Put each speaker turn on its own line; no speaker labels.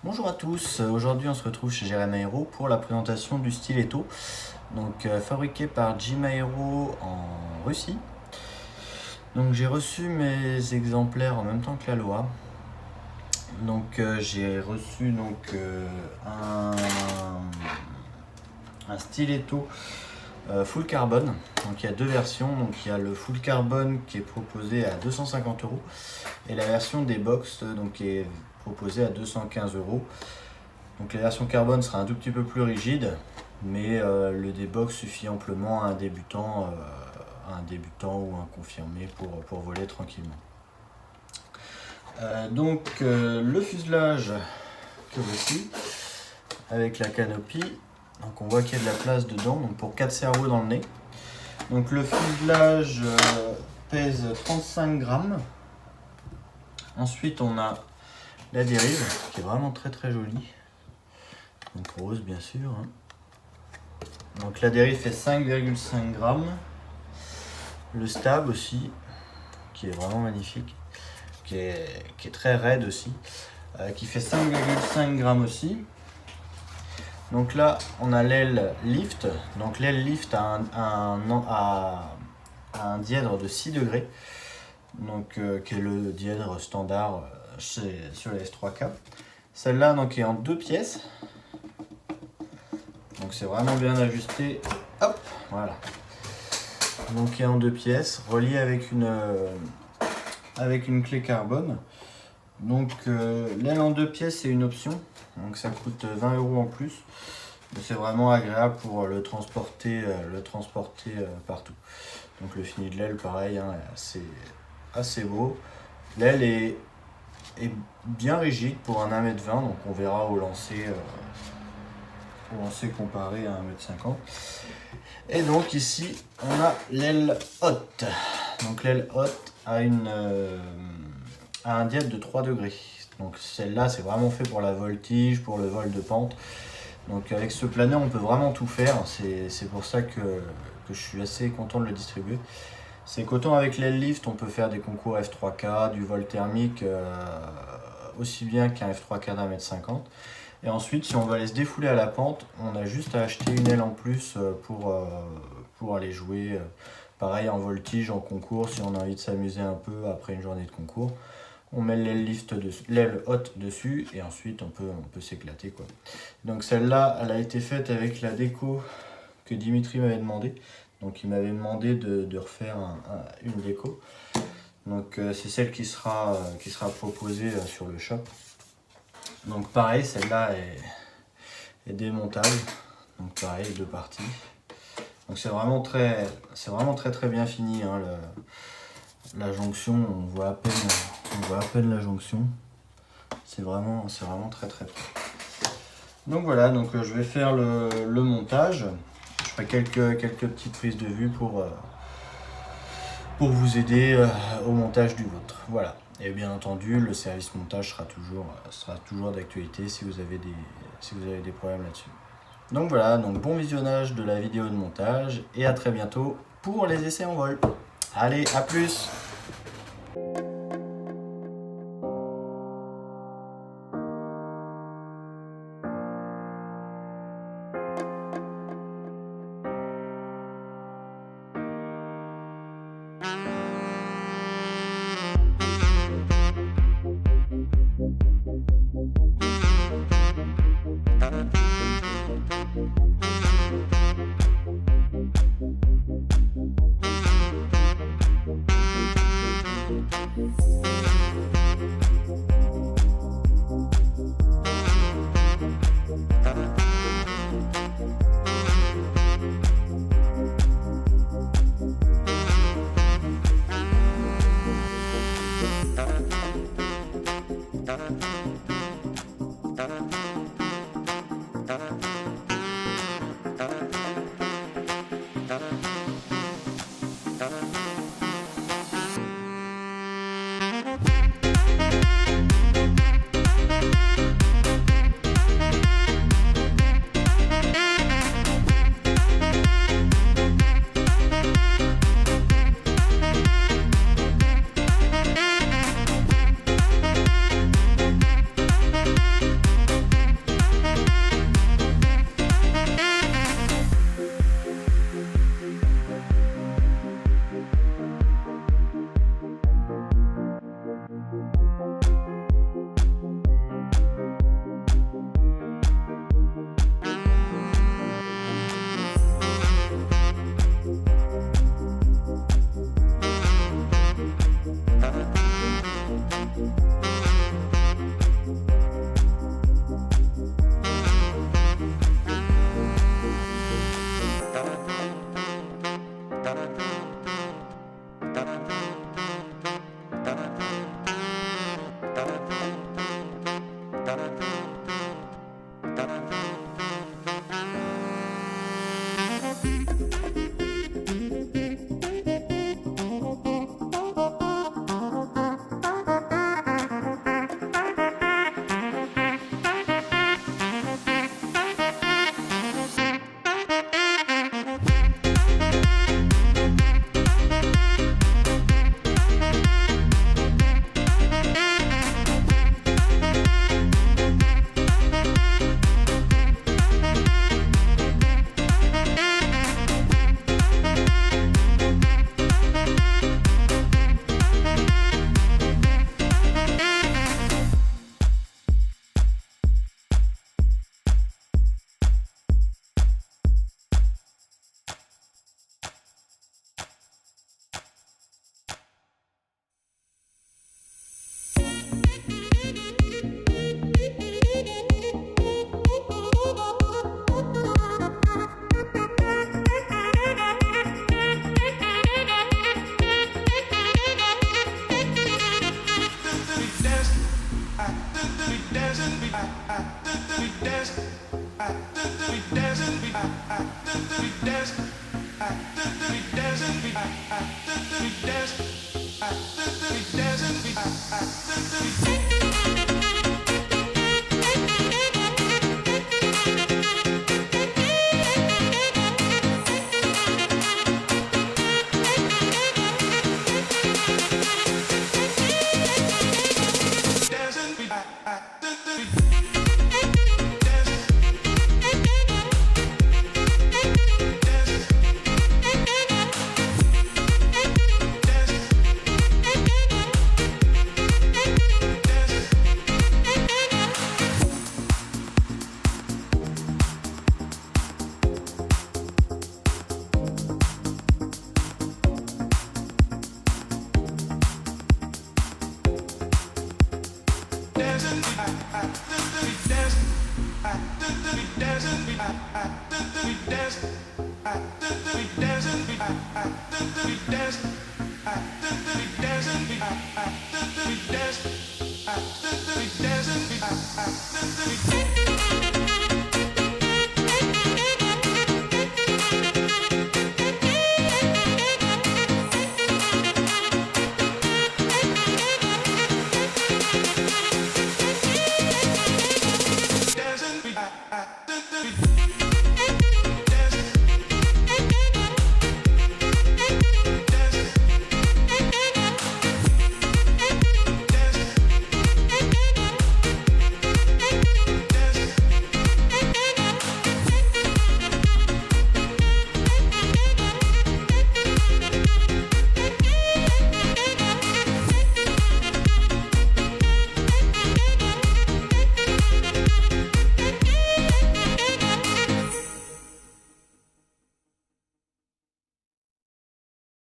Bonjour à tous, aujourd'hui on se retrouve chez Jérém Aero pour la présentation du Stiletto, donc fabriqué par Jim Aero en Russie. Donc j'ai reçu mes exemplaires en même temps que la loi. Donc j'ai reçu un stiletto full carbone. Donc il y a deux versions, donc il y a le full carbone qui est proposé à 250 € et la version des box donc qui est proposée à 215 €. Donc la version carbone sera un tout petit peu plus rigide, mais le D-Box suffit amplement à un débutant ou un confirmé pour voler tranquillement. Le fuselage que voici, avec la canopie, donc on voit qu'il y a de la place dedans, donc pour 4 cerveaux dans le nez. Donc le fuselage pèse 35 grammes. Ensuite on a la dérive qui est vraiment très jolie. Donc rose bien sûr. Donc la dérive fait 5,5 grammes. Le stab aussi, qui est vraiment magnifique, qui est très raide aussi, qui fait 5,5 grammes aussi. Donc là on a l'aile lift. Donc l'aile lift a un dièdre de 6 degrés, donc qui est le dièdre standard sur les S3K. Celle-là donc est en 2 pièces. Donc c'est vraiment bien ajusté. Hop, voilà. Donc il est en 2 pièces, relié avec une clé carbone. Donc l'aile en 2 pièces c'est une option. Donc ça coûte 20 € en plus. Mais c'est vraiment agréable pour le transporter partout. Donc le fini de l'aile pareil, c'est assez beau. L'aile est bien rigide pour un 1,20 m, donc on verra au lancer comparé à 1,50 m. Et donc ici on a l'aile haute. Donc l'aile haute a un dièdre de 3 degrés. Donc celle-là c'est vraiment fait pour la voltige, pour le vol de pente. Donc avec ce planeur on peut vraiment tout faire. C'est pour ça que je suis assez content de le distribuer. C'est qu'autant avec l'aile lift on peut faire des concours F3K, du vol thermique aussi bien qu'un F3K d'1,50 m. Et ensuite, si on veut aller se défouler à la pente, on a juste à acheter une aile en plus pour aller jouer. Pareil en voltige, en concours, si on a envie de s'amuser un peu après une journée de concours. On met l'aile haute dessus et ensuite on peut s'éclater, quoi. Donc celle-là, elle a été faite avec la déco que Dimitri m'avait demandé. Donc il m'avait demandé de refaire une déco. Donc c'est celle qui sera proposée sur le shop. Donc pareil, celle-là est démontable. Donc pareil, 2 parties. Donc c'est vraiment très bien fini. La jonction, on voit à peine la jonction. C'est vraiment très propre. Donc voilà, donc je vais faire le montage. Je ferai quelques petites prises de vue pour vous aider au montage du vôtre. Voilà. Et bien entendu, le service montage sera toujours d'actualité si vous avez des problèmes là-dessus. Donc voilà, donc bon visionnage de la vidéo de montage et à très bientôt pour les essais en vol. Allez, à plus!
I